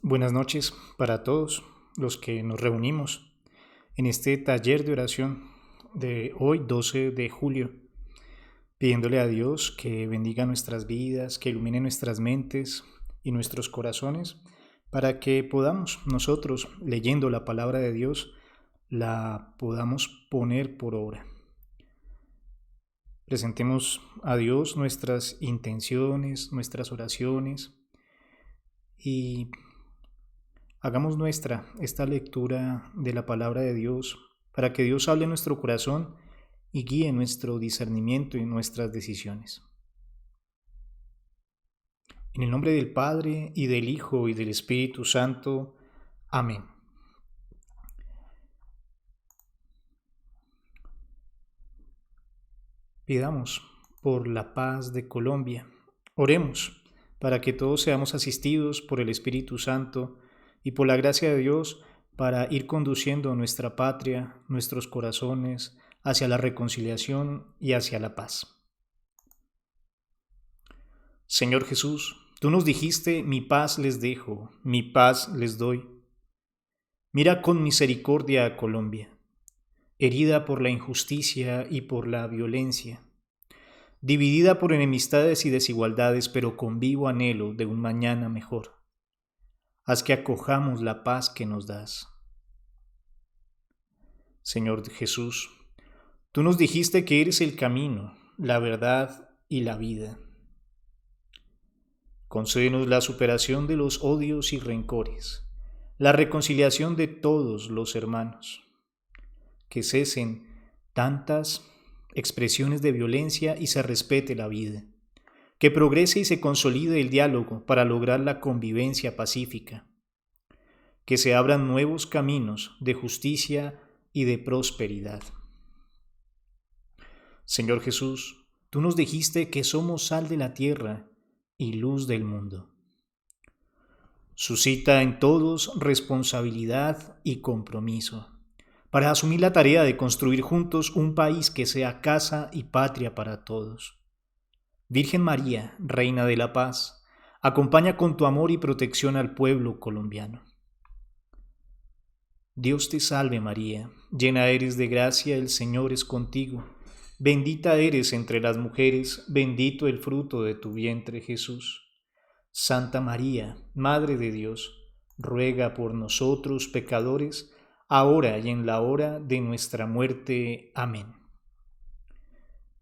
Buenas noches para todos los que nos reunimos en este taller de oración de hoy, 12 de julio, pidiéndole a Dios que bendiga nuestras vidas, que ilumine nuestras mentes y nuestros corazones, para que podamos nosotros, leyendo la palabra de Dios, la podamos poner por obra. Presentemos a Dios nuestras intenciones, nuestras oraciones y hagamos nuestra esta lectura de la palabra de Dios para que Dios hable en nuestro corazón y guíe nuestro discernimiento y nuestras decisiones. En el nombre del Padre, y del Hijo, y del Espíritu Santo. Amén. Pidamos por la paz de Colombia. Oremos para que todos seamos asistidos por el Espíritu Santo y por la gracia de Dios para ir conduciendo nuestra patria, nuestros corazones, hacia la reconciliación y hacia la paz. Señor Jesús, tú nos dijiste, mi paz les dejo, mi paz les doy. Mira con misericordia a Colombia, herida por la injusticia y por la violencia, dividida por enemistades y desigualdades, pero con vivo anhelo de un mañana mejor. Haz que acojamos la paz que nos das. Señor Jesús, tú nos dijiste que eres el camino, la verdad y la vida. Concédenos la superación de los odios y rencores, la reconciliación de todos los hermanos, que cesen tantas expresiones de violencia y se respete la vida, que progrese y se consolide el diálogo para lograr la convivencia pacífica, que se abran nuevos caminos de justicia y de prosperidad. Señor Jesús, tú nos dijiste que somos sal de la tierra y luz del mundo. Suscita en todos responsabilidad y compromiso para asumir la tarea de construir juntos un país que sea casa y patria para todos. Virgen María, Reina de la Paz, acompaña con tu amor y protección al pueblo colombiano. Dios te salve María, llena eres de gracia, el Señor es contigo. Bendita eres entre las mujeres, bendito el fruto de tu vientre Jesús. Santa María, Madre de Dios, ruega por nosotros pecadores, ahora y en la hora de nuestra muerte. Amén.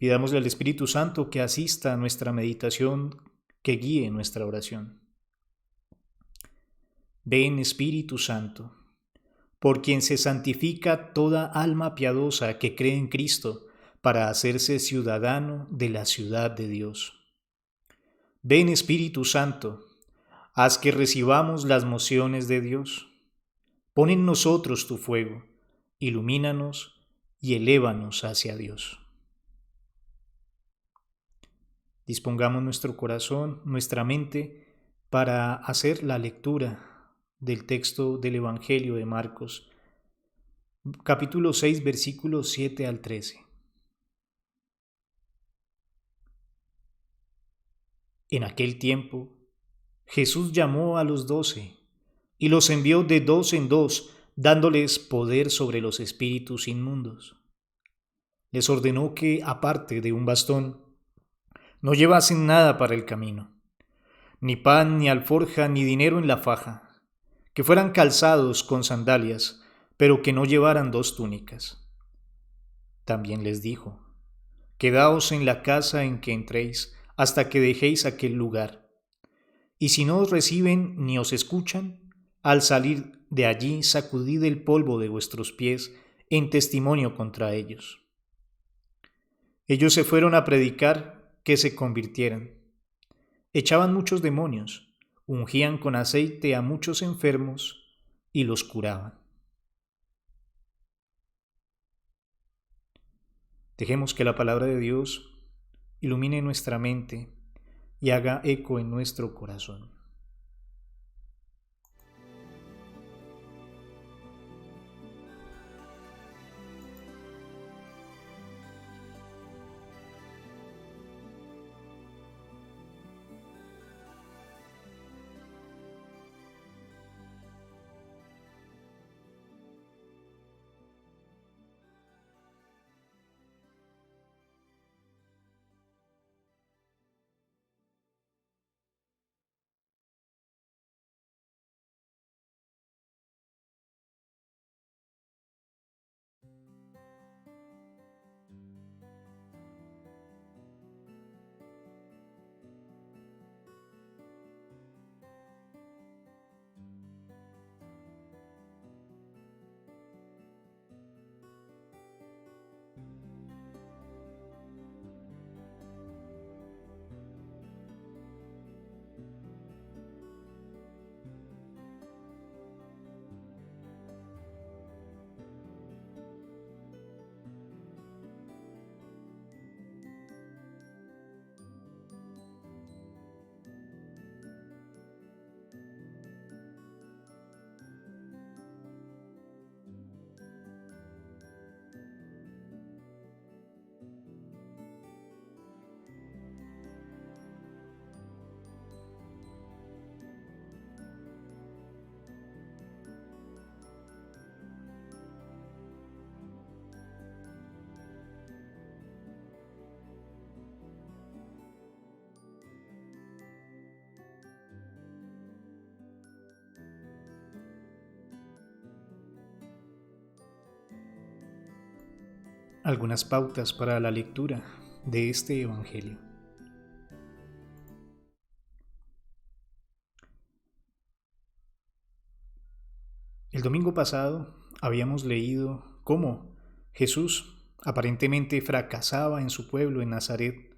Pidámosle al Espíritu Santo que asista a nuestra meditación, que guíe nuestra oración. Ven Espíritu Santo, por quien se santifica toda alma piadosa que cree en Cristo, para hacerse ciudadano de la ciudad de Dios. Ven Espíritu Santo, haz que recibamos las mociones de Dios. Pon en nosotros tu fuego, ilumínanos y elévanos hacia Dios. Dispongamos nuestro corazón, nuestra mente, para hacer la lectura del texto del Evangelio de Marcos, capítulo 6, versículos 7 al 13. En aquel tiempo, Jesús llamó a los 12 y los envió de dos en dos, dándoles poder sobre los espíritus inmundos. Les ordenó que, aparte de un bastón, no llevasen nada para el camino, ni pan, ni alforja, ni dinero en la faja, que fueran calzados con sandalias, pero que no llevaran dos túnicas. También les dijo: Quedaos en la casa en que entréis hasta que dejéis aquel lugar. Y si no os reciben ni os escuchan, al salir de allí sacudid el polvo de vuestros pies en testimonio contra ellos. Ellos se fueron a predicar que se convirtieran. Echaban muchos demonios, ungían con aceite a muchos enfermos y los curaban. Dejemos que la palabra de Dios ilumine nuestra mente y haga eco en nuestro corazón. algunas pautas para la lectura de este Evangelio. El domingo pasado habíamos leído cómo Jesús aparentemente fracasaba en su pueblo, en Nazaret.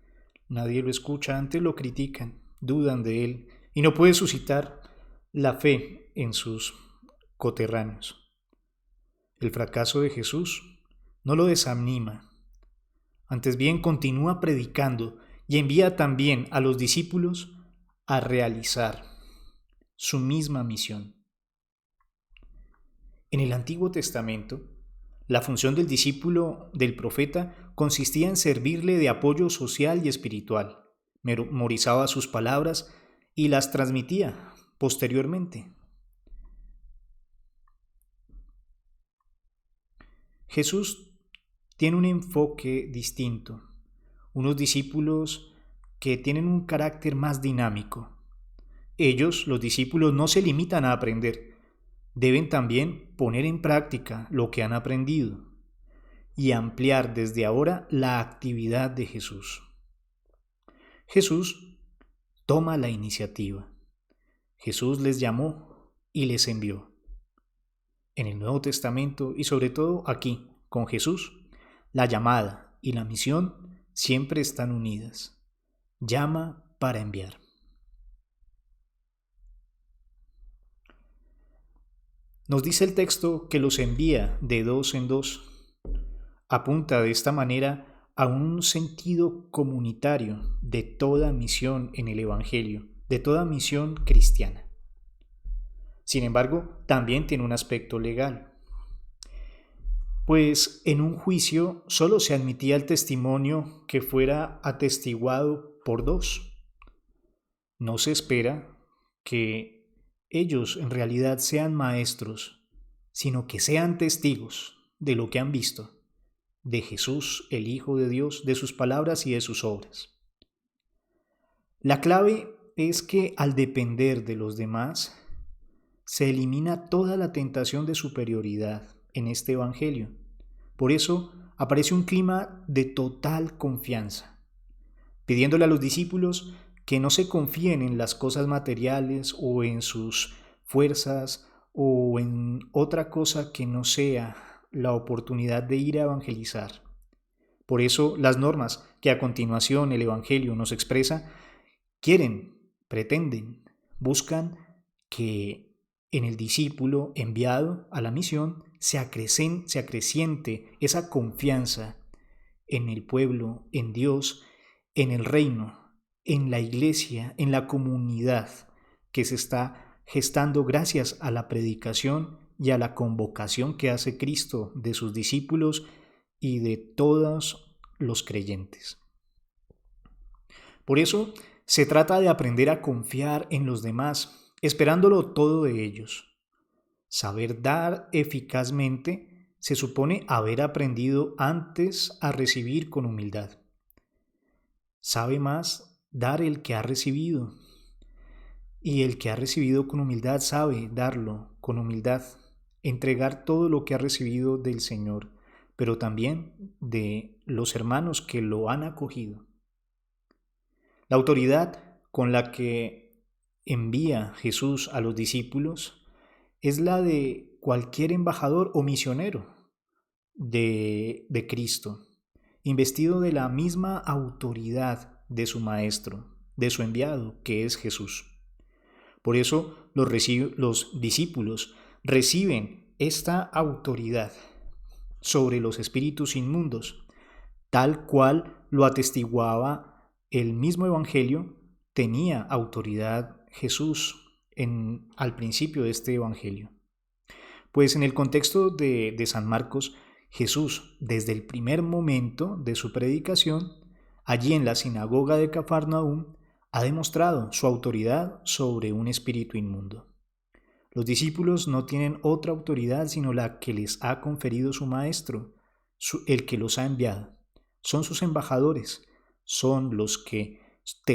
Nadie lo escucha, antes lo critican, dudan de él y no puede suscitar la fe en sus coterráneos. El fracaso de Jesús no lo desanima, antes bien continúa predicando y envía también a los discípulos a realizar su misma misión. En el Antiguo Testamento, la función del discípulo del profeta consistía en servirle de apoyo social y espiritual. Memorizaba sus palabras y las transmitía posteriormente. Jesús tiene un enfoque distinto, unos discípulos que tienen un carácter más dinámico. Ellos, los discípulos, no se limitan a aprender, deben también poner en práctica lo que han aprendido y ampliar desde ahora la actividad de Jesús. Jesús toma la iniciativa. Jesús les llamó y les envió. En el Nuevo Testamento y sobre todo aquí, con Jesús, la llamada y la misión siempre están unidas. Llama para enviar. Nos dice el texto que los envía de dos en dos. Apunta de esta manera a un sentido comunitario de toda misión en el Evangelio, de toda misión cristiana. Sin embargo, también tiene un aspecto legal, pues en un juicio solo se admitía el testimonio que fuera atestiguado por dos. No se espera que ellos en realidad sean maestros, sino que sean testigos de lo que han visto, de Jesús, el Hijo de Dios, de sus palabras y de sus obras. La clave es que al depender de los demás, se elimina toda la tentación de superioridad en este Evangelio. Por eso aparece un clima de total confianza, pidiéndole a los discípulos que no se confíen en las cosas materiales o en sus fuerzas o en otra cosa que no sea la oportunidad de ir a evangelizar. Por eso las normas que a continuación el Evangelio nos expresa pretenden, buscan que en el discípulo enviado a la misión se acreciente esa confianza en el pueblo, en Dios, en el reino, en la iglesia, en la comunidad que se está gestando gracias a la predicación y a la convocación que hace Cristo de sus discípulos y de todos los creyentes. Por eso se trata de aprender a confiar en los demás, esperándolo todo de ellos. Saber dar eficazmente se supone haber aprendido antes a recibir con humildad. Sabe más dar el que ha recibido, y el que ha recibido con humildad sabe darlo con humildad, entregar todo lo que ha recibido del Señor, pero también de los hermanos que lo han acogido. La autoridad con la que envía Jesús a los discípulos es la de cualquier embajador o misionero de Cristo, investido de la misma autoridad de su Maestro, de su enviado, que es Jesús. Por eso los discípulos reciben esta autoridad sobre los espíritus inmundos, tal cual lo atestiguaba el mismo Evangelio, tenía autoridad Jesús al principio de este Evangelio. Pues en el contexto de San Marcos, Jesús, desde el primer momento de su predicación, allí en la sinagoga de Cafarnaúm, ha demostrado su autoridad sobre un espíritu inmundo. Los discípulos no tienen otra autoridad sino la que les ha conferido su Maestro, el que los ha enviado. Son sus embajadores, son los que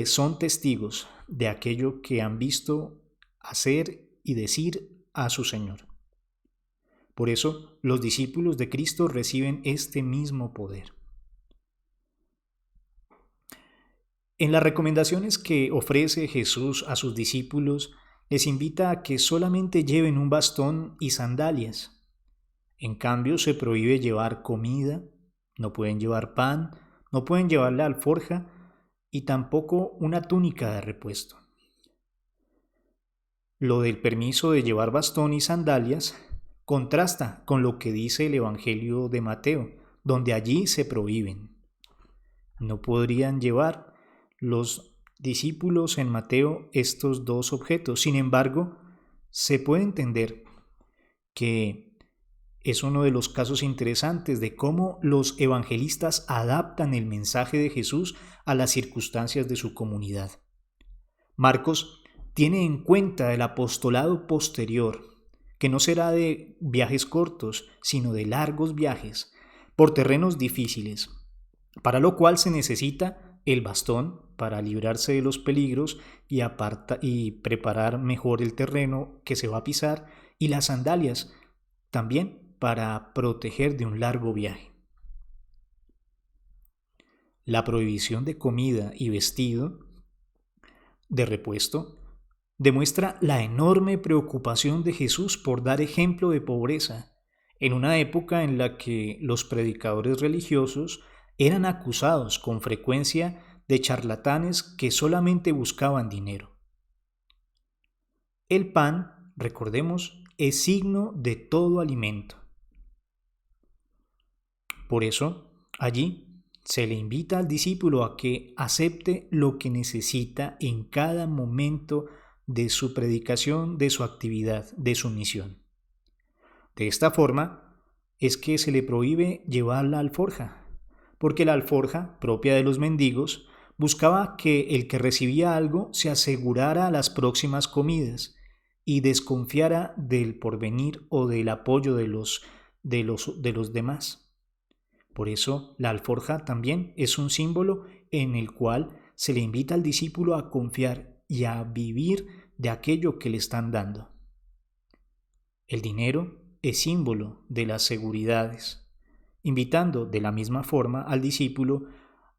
son testigos de aquello que han visto hacer y decir a su Señor. Por eso, los discípulos de Cristo reciben este mismo poder. En las recomendaciones que ofrece Jesús a sus discípulos, les invita a que solamente lleven un bastón y sandalias. En cambio, se prohíbe llevar comida, no pueden llevar pan, no pueden llevar la alforja y tampoco una túnica de repuesto. Lo del permiso de llevar bastón y sandalias contrasta con lo que dice el Evangelio de Mateo, donde allí se prohíben. No podrían llevar los discípulos en Mateo estos dos objetos. Sin embargo, se puede entender que es uno de los casos interesantes de cómo los evangelistas adaptan el mensaje de Jesús a las circunstancias de su comunidad. Marcos tiene en cuenta el apostolado posterior, que no será de viajes cortos, sino de largos viajes, por terrenos difíciles, para lo cual se necesita el bastón para librarse de los peligros y preparar mejor el terreno que se va a pisar, y las sandalias también para proteger de un largo viaje. La prohibición de comida y vestido de repuesto demuestra la enorme preocupación de Jesús por dar ejemplo de pobreza, en una época en la que los predicadores religiosos eran acusados con frecuencia de charlatanes que solamente buscaban dinero. El pan, recordemos, es signo de todo alimento. Por eso, allí se le invita al discípulo a que acepte lo que necesita en cada momento de su predicación, de su actividad, de su misión. De esta forma es que se le prohíbe llevar la alforja, porque la alforja, propia de los mendigos, buscaba que el que recibía algo se asegurara las próximas comidas y desconfiara del porvenir o del apoyo de los demás. Por eso, la alforja también es un símbolo en el cual se le invita al discípulo a confiar y a vivir de aquello que le están dando. El dinero es símbolo de las seguridades, invitando de la misma forma al discípulo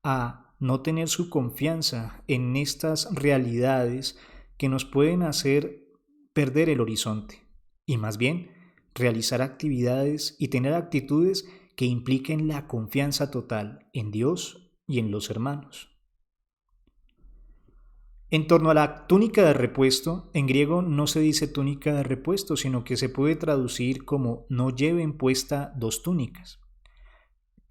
a no tener su confianza en estas realidades que nos pueden hacer perder el horizonte, y más bien realizar actividades y tener actitudes que impliquen la confianza total en Dios y en los hermanos. En torno a la túnica de repuesto, en griego no se dice túnica de repuesto, sino que se puede traducir como no lleven puesta dos túnicas,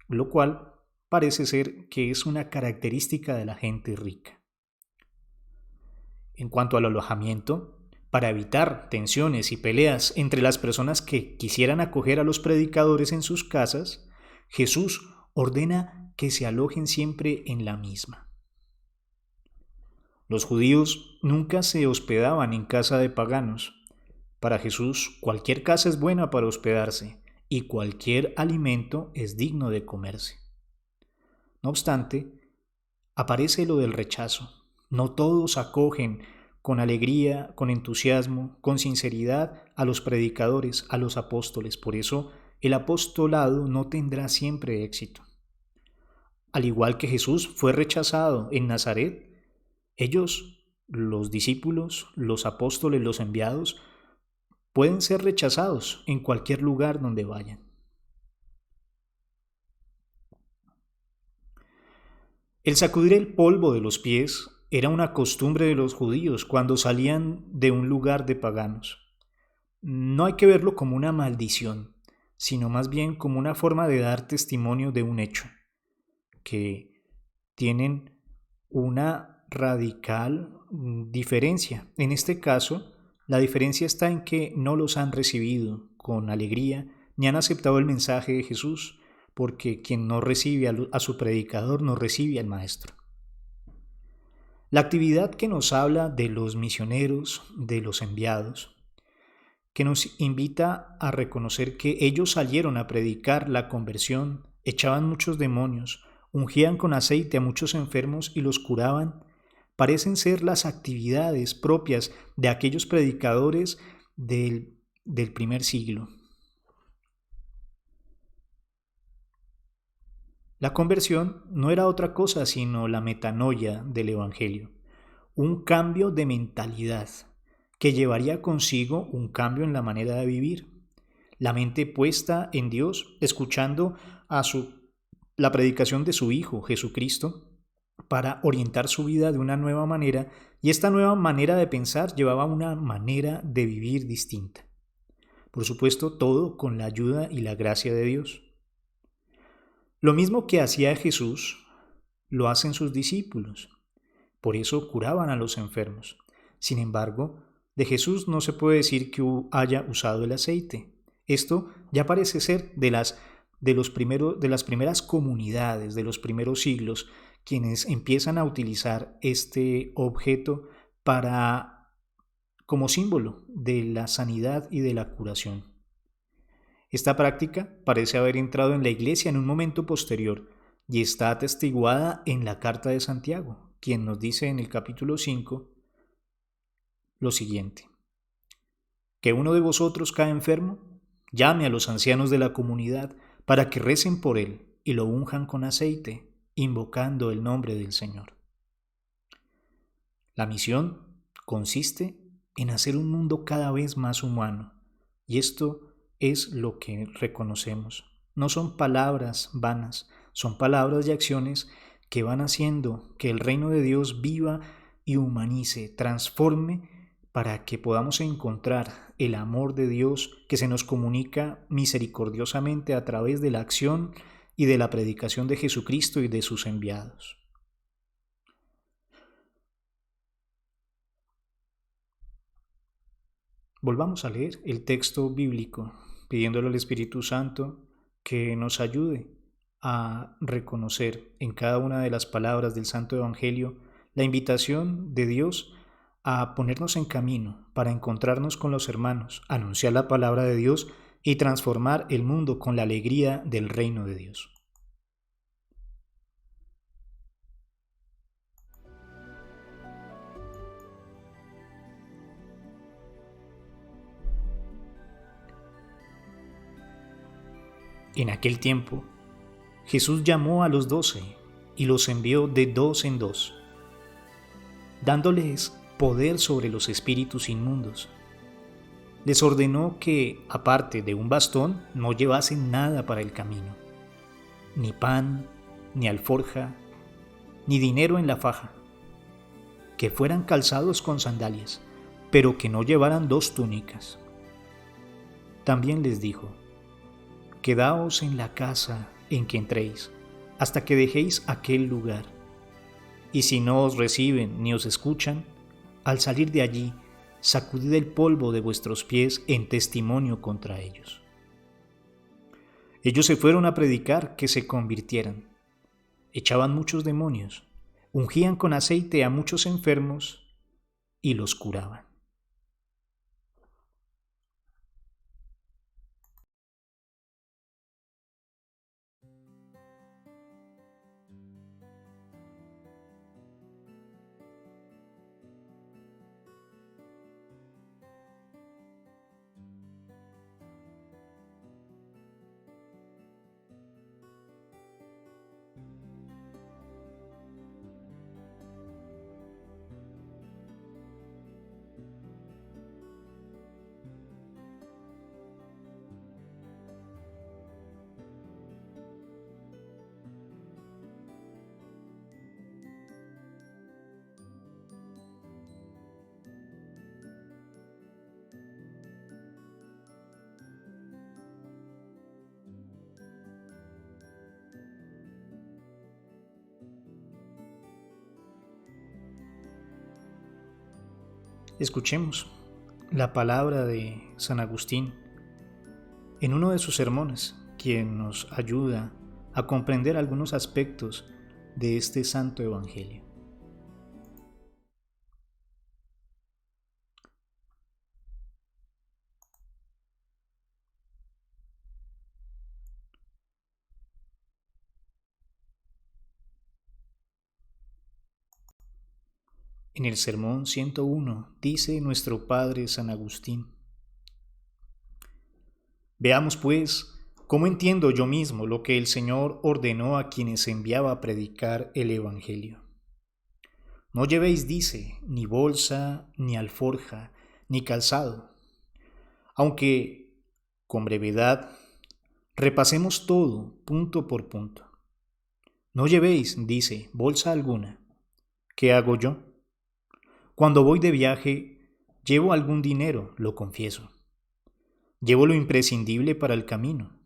lo cual parece ser que es una característica de la gente rica. En cuanto al alojamiento, para evitar tensiones y peleas entre las personas que quisieran acoger a los predicadores en sus casas, Jesús ordena que se alojen siempre en la misma. Los judíos nunca se hospedaban en casa de paganos. Para Jesús, cualquier casa es buena para hospedarse y cualquier alimento es digno de comerse. No obstante, aparece lo del rechazo. No todos acogen con alegría, con entusiasmo, con sinceridad a los predicadores, a los apóstoles. Por eso, el apostolado no tendrá siempre éxito. Al igual que Jesús fue rechazado en Nazaret, ellos, los discípulos, los apóstoles, los enviados, pueden ser rechazados en cualquier lugar donde vayan. El sacudir el polvo de los pies era una costumbre de los judíos cuando salían de un lugar de paganos. No hay que verlo como una maldición, sino más bien como una forma de dar testimonio de un hecho, que tienen una radical diferencia. En este caso, la diferencia está en que no los han recibido con alegría ni han aceptado el mensaje de Jesús, porque quien no recibe a su predicador no recibe al maestro. La actividad que nos habla de los misioneros, de los enviados, que nos invita a reconocer que ellos salieron a predicar la conversión, echaban muchos demonios, ungían con aceite a muchos enfermos y los curaban, parecen ser las actividades propias de aquellos predicadores del primer siglo. La conversión no era otra cosa sino la metanoia del Evangelio, un cambio de mentalidad que llevaría consigo un cambio en la manera de vivir, la mente puesta en Dios, escuchando a la predicación de su Hijo Jesucristo para orientar su vida de una nueva manera, y esta nueva manera de pensar llevaba a una manera de vivir distinta. Por supuesto, todo con la ayuda y la gracia de Dios. Lo mismo que hacía Jesús, lo hacen sus discípulos. Por eso curaban a los enfermos. Sin embargo, de Jesús no se puede decir que haya usado el aceite. Esto ya parece ser de las primeras comunidades, de los primeros siglos, quienes empiezan a utilizar este objeto como símbolo de la sanidad y de la curación. Esta práctica parece haber entrado en la Iglesia en un momento posterior y está atestiguada en la Carta de Santiago, quien nos dice en el capítulo 5 lo siguiente: que uno de vosotros cae enfermo, llame a los ancianos de la comunidad para que recen por él y lo unjan con aceite, invocando el nombre del Señor. La misión consiste en hacer un mundo cada vez más humano, y esto es lo que reconocemos. No son palabras vanas, son palabras y acciones que van haciendo que el reino de Dios viva y humanice, transforme, para que podamos encontrar el amor de Dios que se nos comunica misericordiosamente a través de la acción y de la predicación de Jesucristo y de sus enviados. Volvamos a leer el texto bíblico, pidiéndole al Espíritu Santo que nos ayude a reconocer en cada una de las palabras del Santo Evangelio la invitación de Dios a ponernos en camino para encontrarnos con los hermanos, anunciar la palabra de Dios y transformar el mundo con la alegría del reino de Dios. En aquel tiempo, Jesús llamó a los 12 y los envió de dos en dos, dándoles poder sobre los espíritus inmundos. Les ordenó que, aparte de un bastón, no llevasen nada para el camino, ni pan, ni alforja, ni dinero en la faja, que fueran calzados con sandalias, pero que no llevaran 2 túnicas. También les dijo: quedaos en la casa en que entréis, hasta que dejéis aquel lugar. Y si no os reciben ni os escuchan, al salir de allí, sacudid el polvo de vuestros pies en testimonio contra ellos. Ellos se fueron a predicar que se convirtieran. Echaban muchos demonios, ungían con aceite a muchos enfermos y los curaban. Escuchemos la palabra de San Agustín en uno de sus sermones, quien nos ayuda a comprender algunos aspectos de este santo evangelio. En el sermón 101 dice nuestro padre San Agustín: veamos pues ¿Cómo entiendo yo mismo lo que el Señor ordenó a quienes enviaba a predicar el Evangelio? No llevéis, dice, ni bolsa, ni alforja, ni calzado. Aunque, con brevedad, repasemos todo, punto por punto. No llevéis, dice, bolsa alguna. ¿Qué hago yo? Cuando voy de viaje, llevo algún dinero, lo confieso. Llevo lo imprescindible para el camino.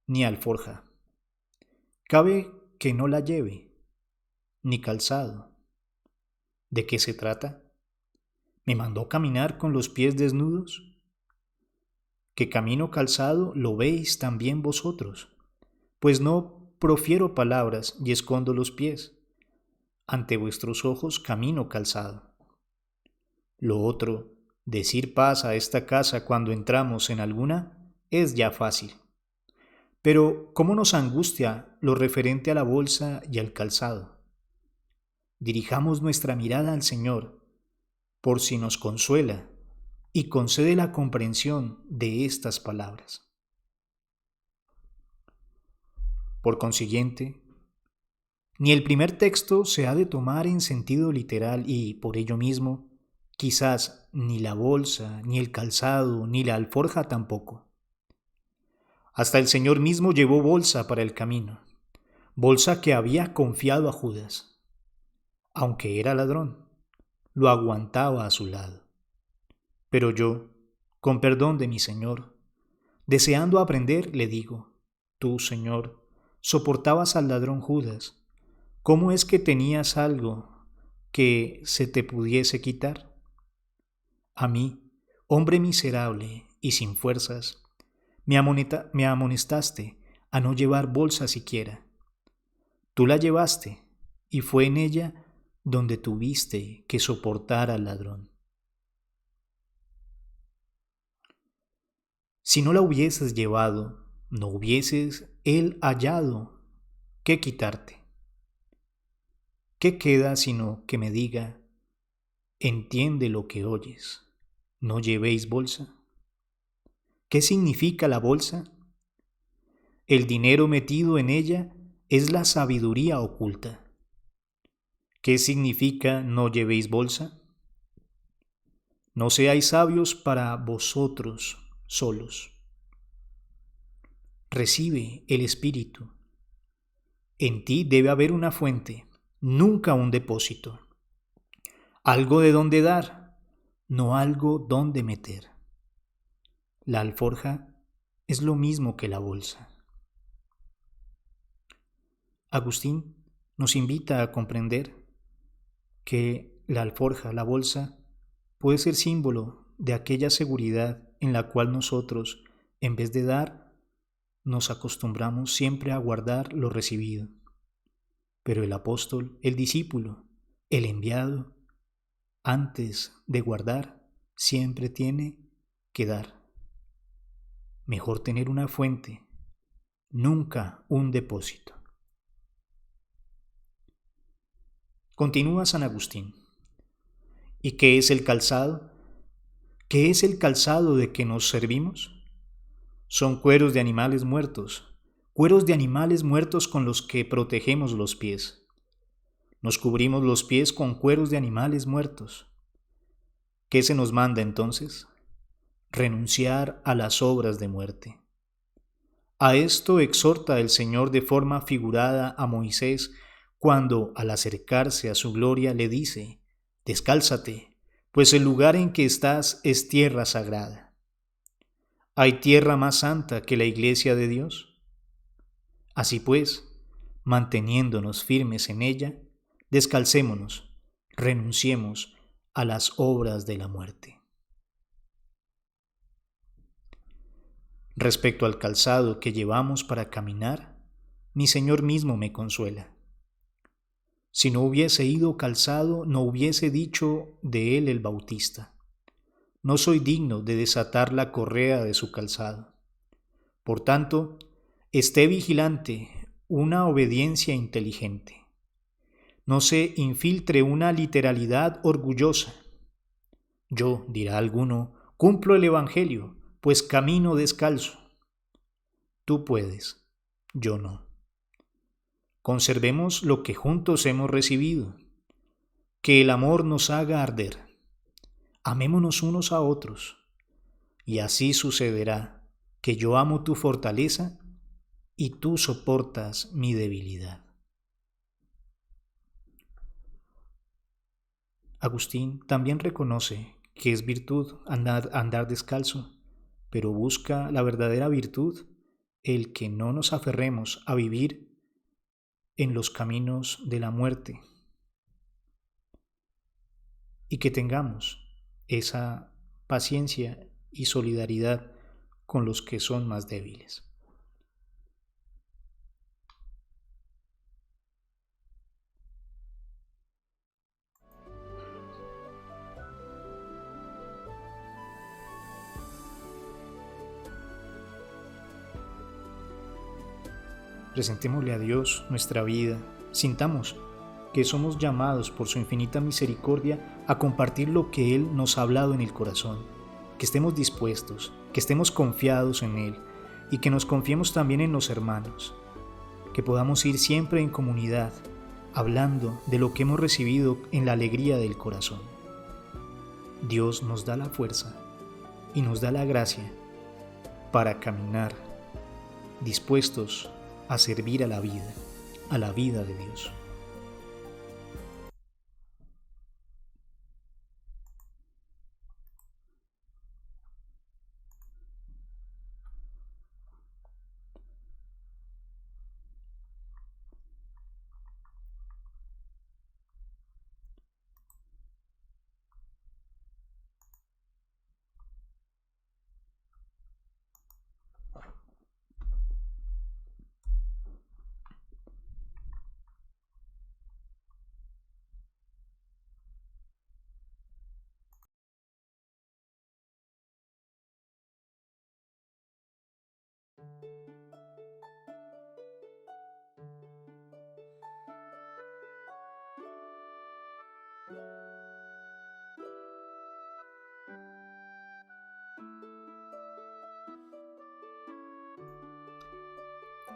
Ni alforja. Cabe que no la lleve, ni calzado. ¿De qué se trata? ¿Me mandó caminar con los pies desnudos? Que camino calzado lo veis también vosotros, pues no profiero palabras y escondo los pies. Ante vuestros ojos camino calzado. Lo otro, decir paz a esta casa cuando entramos en alguna, es ya fácil. Pero ¿cómo nos angustia lo referente a la bolsa y al calzado? Dirijamos nuestra mirada al Señor, por si nos consuela y concede la comprensión de estas palabras. Por consiguiente, ni el primer texto se ha de tomar en sentido literal y, por ello mismo, quizás ni la bolsa, ni el calzado, ni la alforja tampoco. Hasta el Señor mismo llevó bolsa para el camino, bolsa que había confiado a Judas. Aunque era ladrón, lo aguantaba a su lado. Pero yo, con perdón de mi Señor, deseando aprender, le digo, tú, Señor, soportabas al ladrón Judas. ¿Cómo es que tenías algo que se te pudiese quitar? A mí, hombre miserable y sin fuerzas, me amonestaste a no llevar bolsa siquiera. Tú la llevaste, y fue en ella donde tuviste que soportar al ladrón. Si no la hubieses llevado, no hubieses él hallado qué quitarte. ¿Qué queda sino que me diga, entiende lo que oyes, no llevéis bolsa? ¿Qué significa la bolsa? El dinero metido en ella es la sabiduría oculta. ¿Qué significa no llevéis bolsa? No seáis sabios para vosotros solos. Recibe el Espíritu. En ti debe haber una fuente, nunca un depósito. Algo de donde dar, no algo donde meter. La alforja es lo mismo que la bolsa. Agustín nos invita a comprender que la alforja, la bolsa, puede ser símbolo de aquella seguridad en la cual nosotros, en vez de dar, nos acostumbramos siempre a guardar lo recibido. Pero el apóstol, el discípulo, el enviado, antes de guardar, siempre tiene que dar. Mejor tener una fuente, nunca un depósito. Continúa San Agustín. ¿Y qué es el calzado? ¿Qué es el calzado de que nos servimos? Son cueros de animales muertos con los que protegemos los pies. Nos cubrimos los pies con cueros de animales muertos. ¿Qué se nos manda entonces? Renunciar a las obras de muerte. A esto exhorta el Señor de forma figurada a Moisés cuando, al acercarse a su gloria, le dice, descálzate, pues el lugar en que estás es tierra sagrada. ¿Hay tierra más santa que la iglesia de Dios? Así pues, manteniéndonos firmes en ella, descalcémonos, renunciemos a las obras de la muerte. Respecto al calzado que llevamos para caminar, mi Señor mismo me consuela. Si no hubiese ido calzado, no hubiese dicho de él el Bautista, no soy digno de desatar la correa de su calzado. Por tanto, esté vigilante, una obediencia inteligente. No se infiltre una literalidad orgullosa. Yo, dirá alguno, cumplo el Evangelio, pues camino descalzo. Tú puedes, yo no. Conservemos lo que juntos hemos recibido. Que el amor nos haga arder. Amémonos unos a otros. Y así sucederá que yo amo tu fortaleza y tú soportas mi debilidad. Agustín también reconoce que es virtud andar descalzo, pero busca la verdadera virtud, el que no nos aferremos a vivir en los caminos de la muerte y que tengamos esa paciencia y solidaridad con los que son más débiles. Presentémosle a Dios nuestra vida, sintamos que somos llamados por su infinita misericordia a compartir lo que Él nos ha hablado en el corazón, que estemos dispuestos, que estemos confiados en Él y que nos confiemos también en los hermanos, que podamos ir siempre en comunidad, hablando de lo que hemos recibido en la alegría del corazón. Dios nos da la fuerza y nos da la gracia para caminar dispuestos a servir a la vida de Dios.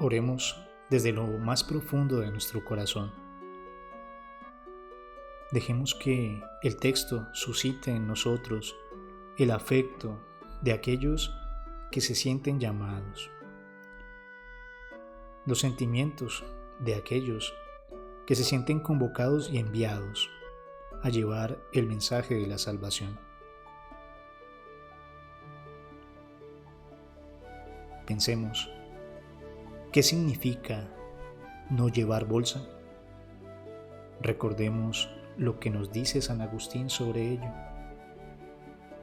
Oremos desde lo más profundo de nuestro corazón. Dejemos que el texto suscite en nosotros el afecto de aquellos que se sienten llamados, los sentimientos de aquellos que se sienten convocados y enviados a llevar el mensaje de la salvación. Pensemos, ¿qué significa no llevar bolsa? Recordemos lo que nos dice San Agustín sobre ello.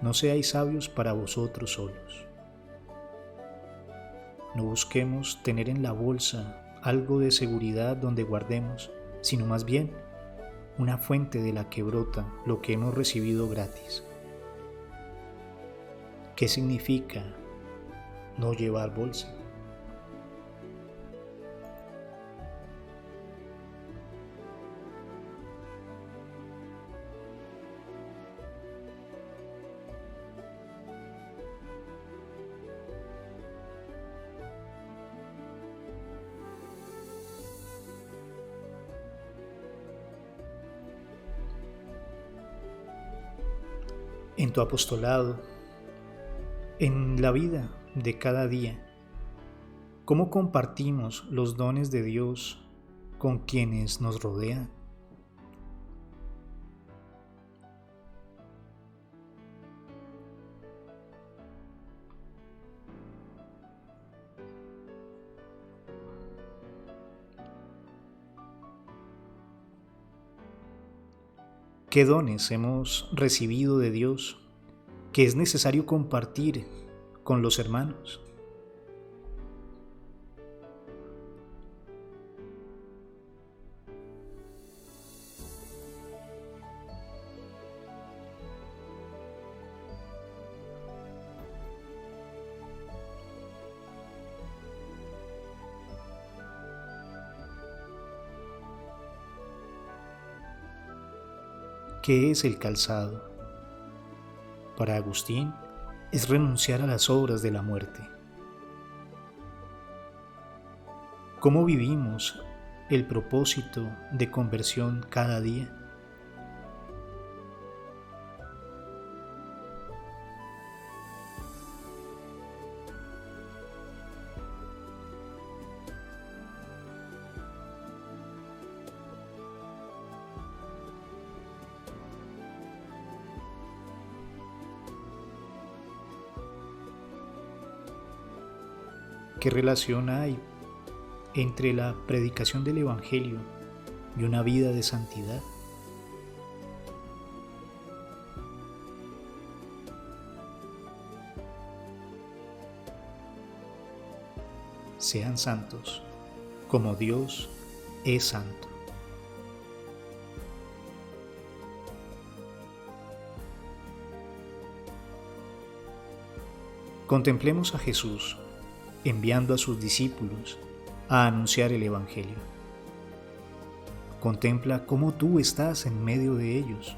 No seáis sabios para vosotros solos. No busquemos tener en la bolsa algo de seguridad donde guardemos, sino más bien una fuente de la que brota lo que hemos recibido gratis. ¿Qué significa no llevar bolsa? En tu apostolado, en la vida de cada día, ¿cómo compartimos los dones de Dios con quienes nos rodean? ¿Qué dones hemos recibido de Dios que es necesario compartir con los hermanos? ¿Qué es el calzado? Para Agustín, es renunciar a las obras de la muerte. ¿Cómo vivimos el propósito de conversión cada día? ¿Qué relación hay entre la predicación del Evangelio y una vida de santidad? Sean santos, como Dios es santo. Contemplemos a Jesús enviando a sus discípulos a anunciar el Evangelio. Contempla cómo tú estás en medio de ellos.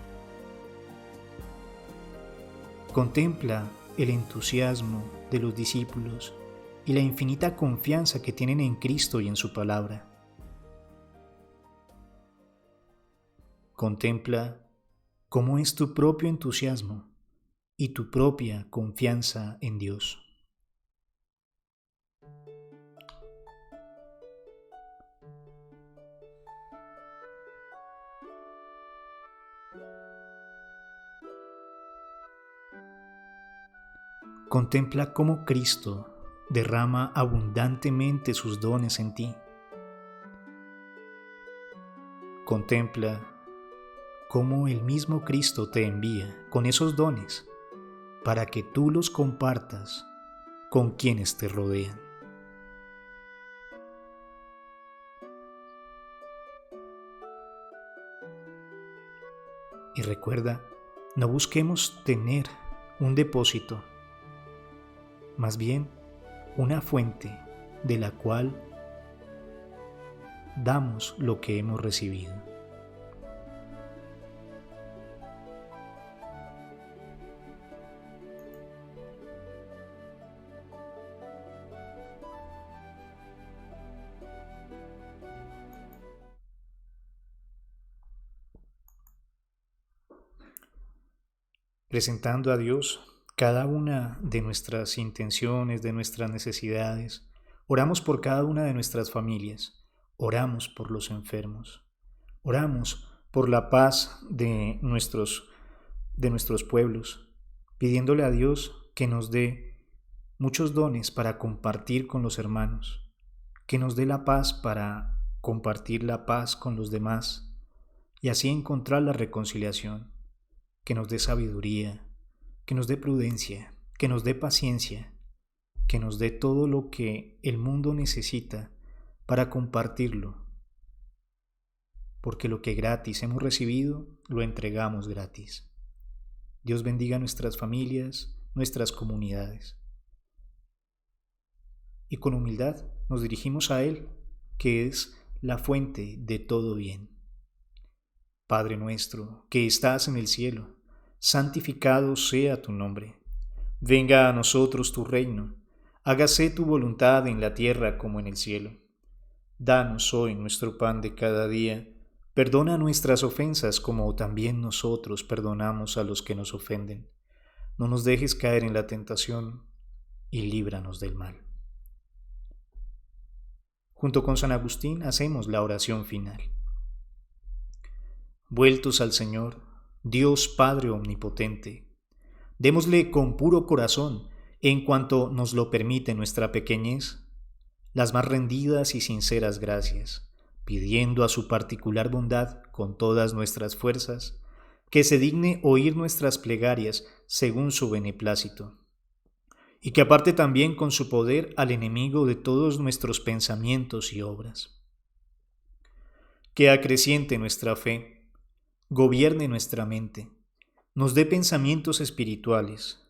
Contempla el entusiasmo de los discípulos y la infinita confianza que tienen en Cristo y en su palabra. Contempla cómo es tu propio entusiasmo y tu propia confianza en Dios. Contempla cómo Cristo derrama abundantemente sus dones en ti. Contempla cómo el mismo Cristo te envía con esos dones para que tú los compartas con quienes te rodean. Y recuerda, no busquemos tener un depósito, más bien una fuente de la cual damos lo que hemos recibido. Presentando a Dios cada una de nuestras intenciones, de nuestras necesidades. Oramos por cada una de nuestras familias, oramos por los enfermos, oramos por la paz de nuestros pueblos, pidiéndole a Dios que nos dé muchos dones para compartir con los hermanos, que nos dé la paz para compartir la paz con los demás y así encontrar la reconciliación, que nos dé sabiduría, que nos dé prudencia, que nos dé paciencia, que nos dé todo lo que el mundo necesita para compartirlo, porque lo que gratis hemos recibido, lo entregamos gratis. Dios bendiga nuestras familias, nuestras comunidades. Y con humildad nos dirigimos a Él, que es la fuente de todo bien. Padre nuestro, que estás en el cielo, santificado sea tu nombre. Venga a nosotros tu reino. Hágase tu voluntad en la tierra como en el cielo. Danos hoy nuestro pan de cada día. Perdona nuestras ofensas como también nosotros perdonamos a los que nos ofenden. No nos dejes caer en la tentación y líbranos del mal. Junto con San Agustín hacemos la oración final. Vueltos al Señor, Dios Padre Omnipotente, démosle con puro corazón, en cuanto nos lo permite nuestra pequeñez, las más rendidas y sinceras gracias, pidiendo a su particular bondad con todas nuestras fuerzas, que se digne oír nuestras plegarias según su beneplácito, y que aparte también con su poder al enemigo de todos nuestros pensamientos y obras. Que acreciente nuestra fe, gobierne nuestra mente, nos dé pensamientos espirituales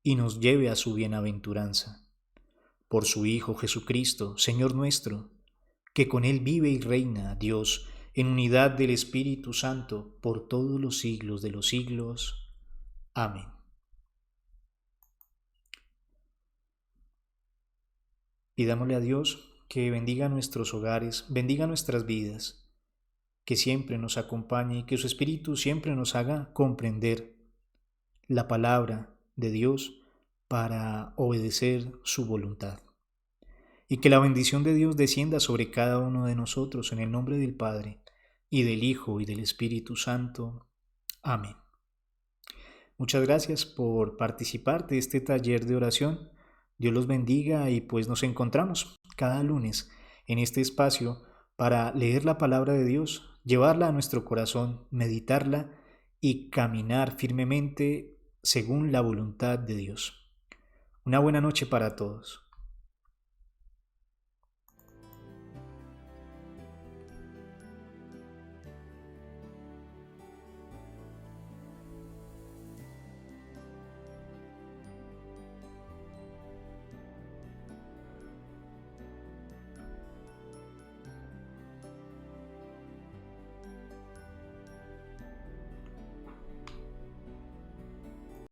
y nos lleve a su bienaventuranza. Por su Hijo Jesucristo, Señor nuestro, que con Él vive y reina Dios en unidad del Espíritu Santo por todos los siglos de los siglos. Amén. Pidámosle a Dios que bendiga nuestros hogares, bendiga nuestras vidas, que siempre nos acompañe y que su Espíritu siempre nos haga comprender la palabra de Dios para obedecer su voluntad. Y que la bendición de Dios descienda sobre cada uno de nosotros en el nombre del Padre, y del Hijo, y del Espíritu Santo. Amén. Muchas gracias por participar de este taller de oración. Dios los bendiga y pues nos encontramos cada lunes en este espacio para leer la palabra de Dios, llevarla a nuestro corazón, meditarla y caminar firmemente según la voluntad de Dios. Una buena noche para todos.